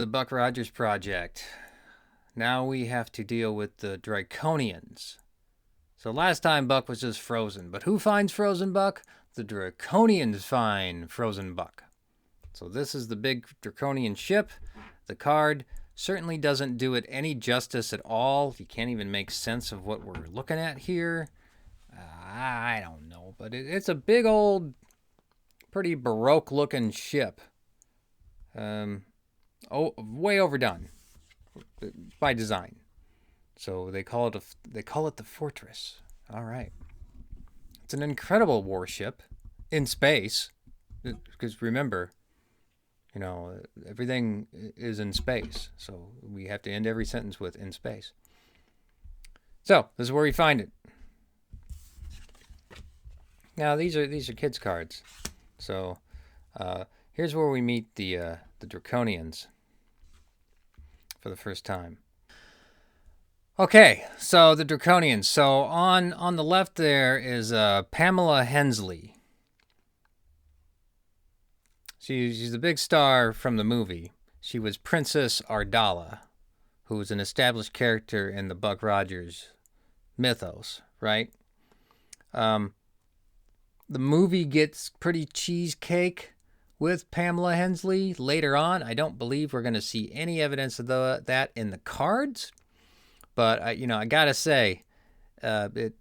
The Buck Rogers Project. Now we have to deal with the Draconians. So last time Buck was just frozen, but who finds frozen Buck? The Draconians find frozen Buck. So this is the big Draconian ship. The card certainly doesn't do it any justice at all. You can't even make sense of what we're looking at here. I don't know, but it's a big old, pretty Baroque looking ship. Way overdone by design. So they call it the Fortress. All right. It's an incredible warship in space, because remember, everything is in space. So we have to end every sentence with "in space." So this is where we find it. Now these are kids' cards. So here's where we meet the Draconians for the first time. Okay, so the Draconians. So on the left there is Pamela Hensley. She's the big star from the movie. She was Princess Ardala, who was an established character in the Buck Rogers mythos, right? The movie gets pretty cheesecake with Pamela Hensley later on. I don't believe we're going to see any evidence of that in the cards, but I gotta say, it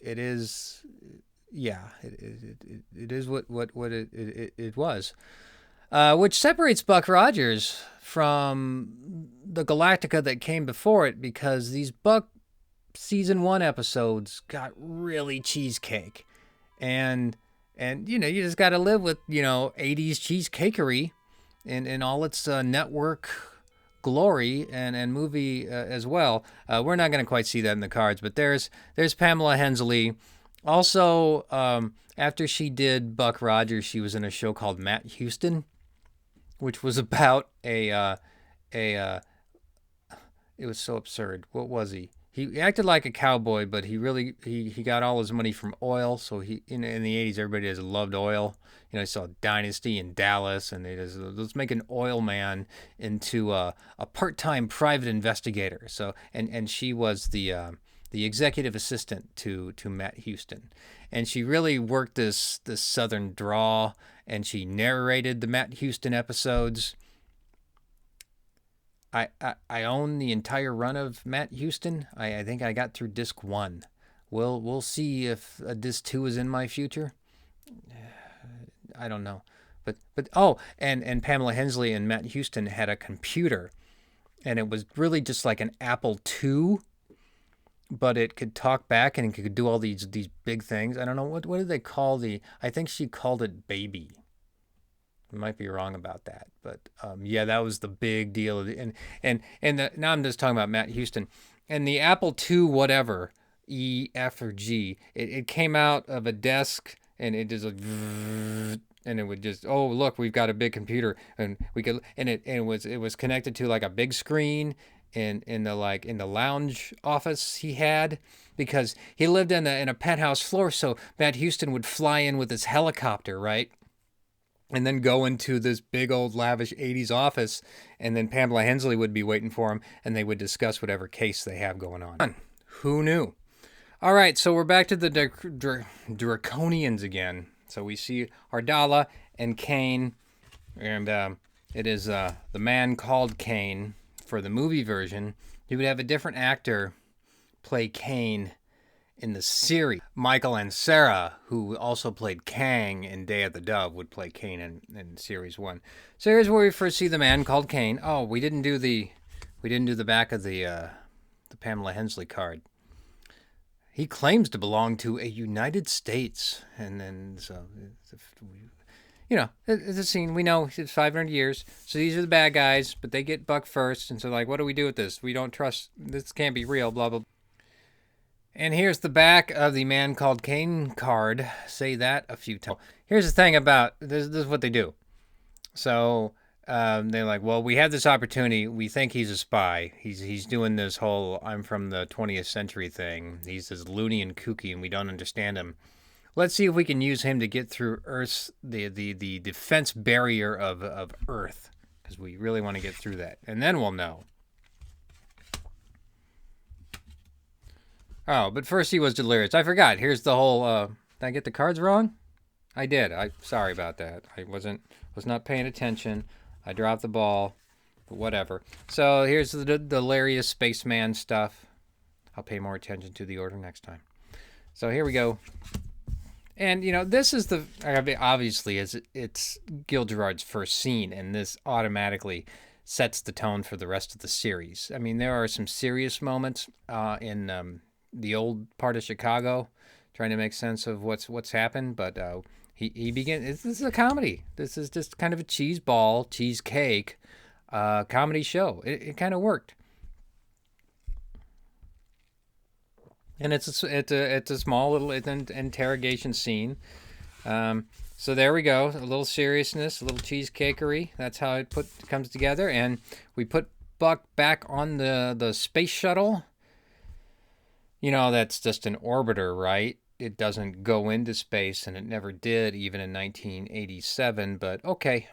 is, yeah, it is what it was, which separates Buck Rogers from the Galactica that came before it, because these Buck season 1 episodes got really cheesecake. And you just got to live with 80s cheesecakery in all its network glory and movie as well. We're not going to quite see that in the cards, but there's Pamela Hensley. Also, after she did Buck Rogers, she was in a show called Matt Houston, which was about it was so absurd. What was he? He acted like a cowboy, but he got all his money from oil. So in the 80s, everybody just loved oil. I saw Dynasty and Dallas, and let's make an oil man into a part-time private investigator. So and she was the executive assistant to Matt Houston, and she really worked this southern drawl, and she narrated the Matt Houston episodes. I own the entire run of Matt Houston. I think I got through disc 1. We'll see if disc 2 is in my future. I don't know. But and Pamela Hensley and Matt Houston had a computer, and it was really just like an Apple II, but it could talk back and it could do all these big things. I don't know what did they call I think she called it Baby. I might be wrong about that, but yeah, that was the big deal. Now I'm just talking about Matt Houston and the Apple II, whatever, E, F, or G. It came out of a desk, and it just and it would just, oh look, we've got a big computer, and we could, and it was connected to like a big screen in the lounge office he had, because he lived in a penthouse floor. So Matt Houston would fly in with his helicopter, right? And then go into this big old lavish 80s office, and then Pamela Hensley would be waiting for him, and they would discuss whatever case they have going on. Who knew? All right, so we're back to the Draconians again. So we see Ardala and Kane, and it is the man called Kane. For the movie version, he would have a different actor play Kane in the series. Michael and Sarah, who also played Kang in Day of the Dove, would play Kane in series 1. So here's where we first see the man called Kane. Oh, we didn't do the back of the Pamela Hensley card. He claims to belong to a United States, and then so it's a scene. We know it's 500 years, so these are the bad guys, but they get Buck first, and so like, what do we do with this? We don't trust. This can't be real. Blah blah. And here's the back of the Man Called Kane card. Say that a few times. Here's the thing about this is what they do. So they're like, well, we have this opportunity. We think he's a spy. He's doing this whole I'm from the 20th century thing. He's this loony and kooky, and we don't understand him. Let's see if we can use him to get through Earth's the defense barrier of Earth. because we really want to get through that, and then we'll know. Oh, but first he was delirious. I forgot. Here's the whole. Did I get the cards wrong? I did. Sorry about that. I was not paying attention. I dropped the ball. But whatever. So here's the delirious spaceman stuff. I'll pay more attention to the order next time. So here we go. And this is obviously it's Gil Gerard's first scene, and this automatically sets the tone for the rest of the series. I mean, there are some serious moments in the old part of Chicago, trying to make sense of what's happened. But he begins. This is a comedy. This is just kind of a cheesecake comedy show. It kind of worked. And it's a small little interrogation scene. So there we go. A little seriousness, a little cheesecakery. That's how it comes together. And we put Buck back on the space shuttle. That's just an orbiter, right? It doesn't go into space, and it never did, even in 1987. But okay.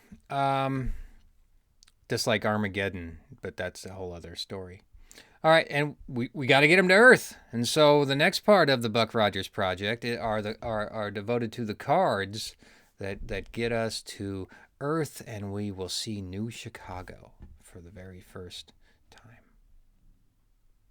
Just like Armageddon, but that's a whole other story. All right, and we got to get him to Earth. And so the next part of the Buck Rogers project are devoted to the cards that get us to Earth, and we will see New Chicago for the very first time.